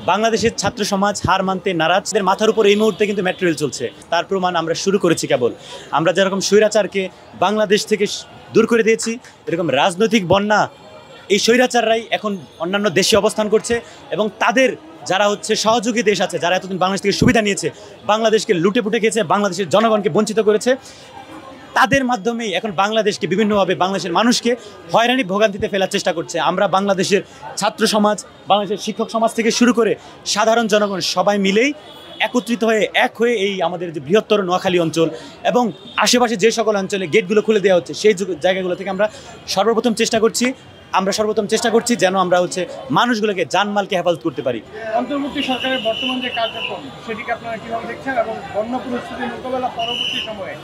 বাংলাদেশের ছাত্র সমাজ হার মানতে নারাজ। এদের মাথার উপর এই মুহূর্তে কিন্তু মেট্রো রেল চলছে, তার প্রমাণ আমরা শুরু করেছি কেবল। আমরা যেরকম স্বৈরাচারকে বাংলাদেশ থেকে দূর করে দিয়েছি, এরকম রাজনৈতিক বন্যা এই স্বৈরাচাররাই এখন অন্যান্য দেশে অবস্থান করছে এবং তাদের যারা হচ্ছে সহযোগী দেশ আছে, যারা এতদিন বাংলাদেশ থেকে সুবিধা নিয়েছে, বাংলাদেশকে লুটে পুটে খেয়েছে, বাংলাদেশের জনগণকে বঞ্চিত করেছে, তাদের মাধ্যমেই এখন বাংলাদেশকে বিভিন্নভাবে বাংলাদেশের মানুষকে হয়রানি ভোগান্তিতে ফেলার চেষ্টা করছে। আমরা বাংলাদেশের ছাত্র সমাজ, বাংলাদেশের শিক্ষক সমাজ থেকে শুরু করে সাধারণ জনগণ সবাই মিলেই একত্রিত হয়ে এক হয়ে এই আমাদের যে বৃহত্তর নোয়াখালী অঞ্চল এবং আশেপাশে যে সকল অঞ্চলে গেটগুলো খুলে দেওয়া হচ্ছে সেই জায়গাগুলো থেকে আমরা সর্বপ্রথম চেষ্টা করছি যেন আমরা হচ্ছে মানুষগুলোকে জানমালকে হেফাজত করতে পারি। অন্তর্বর্তী সরকারের বর্তমান যে কার্যক্রম সেটিকে আপনারা কীভাবে দেখছেন এবং বন্যা পরিস্থিতি মোকাবেলা পরবর্তী সময়ে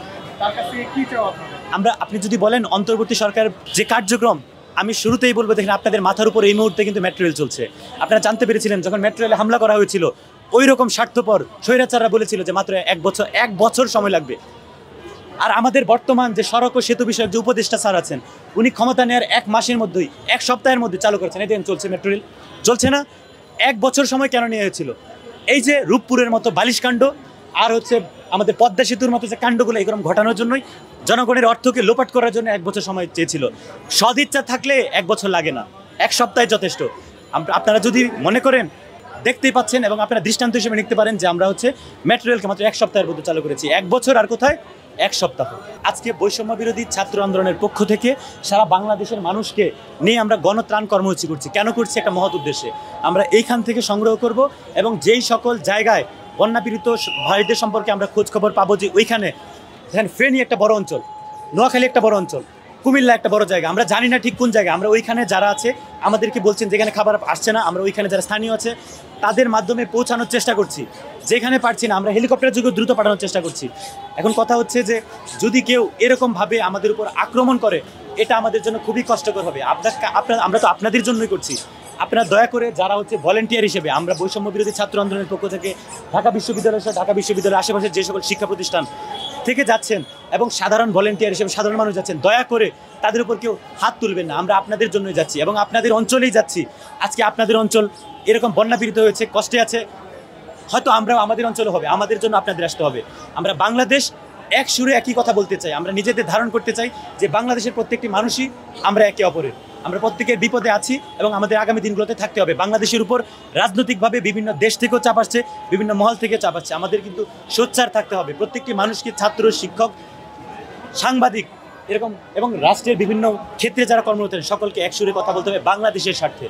তার কাছ থেকে কী চাওয়া আপনারা? আপনি যদি বলেন অন্তর্বর্তী সরকার যে কার্যক্রম, আমি শুরুতেই বলবো, দেখেন আপনাদের মাথার উপর এই মুহূর্তে কিন্তু মেট্রো রেল চলছে। আপনারা জানতে পেরেছিলেন যখন মেট্রো রেলে হামলা করা হয়েছিল, ওই রকম স্বার্থপর স্বৈরাচাররা বলেছিল যে মাত্র এক বছর সময় লাগবে। আর আমাদের বর্তমান যে সড়ক ও সেতু বিষয়ক যে উপদেষ্টা স্যার আছেন, উনি ক্ষমতা নেওয়ার 1 মাসের মধ্যেই, 1 সপ্তাহের মধ্যে চালু করেছেন। এই দেখেন চলছে মেট্রো রেল, চলছে না? 1 বছর সময় কেন নিয়ে হয়েছিল? এই যে রূপপুরের মতো বালিশকাণ্ড আর হচ্ছে আমাদের পদ্মা সেতুর মতো যে কাণ্ডগুলো এরকম ঘটানোর জন্যই, জনগণের অর্থকে লোপাট করার জন্য 1 বছর সময় চেয়েছিল। সদিচ্ছা থাকলে 1 বছর লাগে না, 1 সপ্তাহে যথেষ্ট। আপনারা যদি মনে করেন, দেখতেই পাচ্ছেন এবং আপনারা দৃষ্টান্ত হিসেবে নিতে পারেন যে আমরা হচ্ছে মেট্রো রেলকে মাত্র 1 সপ্তাহের মধ্যে চালু করেছি। 1 বছর আর কোথায়, 1 সপ্তাহ। আজকে বৈষম্য বিরোধী ছাত্র আন্দোলনের পক্ষ থেকে সারা বাংলাদেশের মানুষকে নিয়ে আমরা গণত্রাণ কর্মসূচি করছি। কেন করছি? একটা মহৎ উদ্দেশ্যে। আমরা এইখান থেকে সংগ্রহ করব এবং যেই সকল জায়গায় বন্যাপীড়িত ভাইদের সম্পর্কে আমরা খোঁজ খবর পাবো যে ওইখানে, ফেনী একটা বড় অঞ্চল, নোয়াখালী একটা বড় অঞ্চল, কুমিল্লা একটা বড় জায়গা, আমরা জানি না ঠিক কোন জায়গা, আমরা ওইখানে যারা আছে আমাদেরকে বলছেন যেখানে খাবার আসছে না, আমরা ওইখানে যারা স্থানীয় আছে তাদের মাধ্যমে পৌঁছানোর চেষ্টা করছি। যেখানে পারছি না আমরা হেলিকপ্টারের যোগে দ্রুত পাঠানোর চেষ্টা করছি। এখন কথা হচ্ছে যে যদি কেউ এরকমভাবে আমাদের উপর আক্রমণ করে, এটা আমাদের জন্য খুবই কষ্টকর হবে। আমরা তো আপনাদের জন্যই করছি। আপনারা দয়া করে যারা হচ্ছে ভলেন্টিয়ার হিসেবে, আমরা বৈষম্য বিরোধী ছাত্র আন্দোলনের পক্ষ থেকে ঢাকা বিশ্ববিদ্যালয় সহ ঢাকা বিশ্ববিদ্যালয়ের আশেপাশের যে সকল শিক্ষা প্রতিষ্ঠান থেকে যাচ্ছেন এবং সাধারণ ভলেন্টিয়ার হিসেবে সাধারণ মানুষ যাচ্ছেন, দয়া করে তাদের উপর কেউ হাত তুলবেন না। আমরা আপনাদের জন্যই যাচ্ছি এবং আপনাদের অঞ্চলেই যাচ্ছি। আজকে আপনাদের অঞ্চল এরকম বন্যাপীড়িত হয়েছে, কষ্টে আছে, হয়তো আমরাও আমাদের অঞ্চলে হবে, আমাদের জন্য আপনাদের আসতে হবে। আমরা বাংলাদেশ এক সুরে একই কথা বলতে চাই। আমরা নিজেদের ধারণ করতে চাই যে বাংলাদেশের প্রত্যেকটি মানুষই আমরা একে অপরের, আমরা প্রত্যেকের বিপদে আছি এবং আমাদের আগামী দিনগুলোতে থাকতে হবে। বাংলাদেশের উপর রাজনৈতিকভাবে বিভিন্ন দেশ থেকেও চাপ আসছে, বিভিন্ন মহল থেকে চাপ আসছে, আমাদের কিন্তু সোচ্চার থাকতে হবে। প্রত্যেকটি মানুষকে, ছাত্র, শিক্ষক, সাংবাদিক এরকম এবং রাষ্ট্রের বিভিন্ন ক্ষেত্রে যারা কর্মরত সকলকে এক সুরে কথা বলতে হবে বাংলাদেশের স্বার্থে।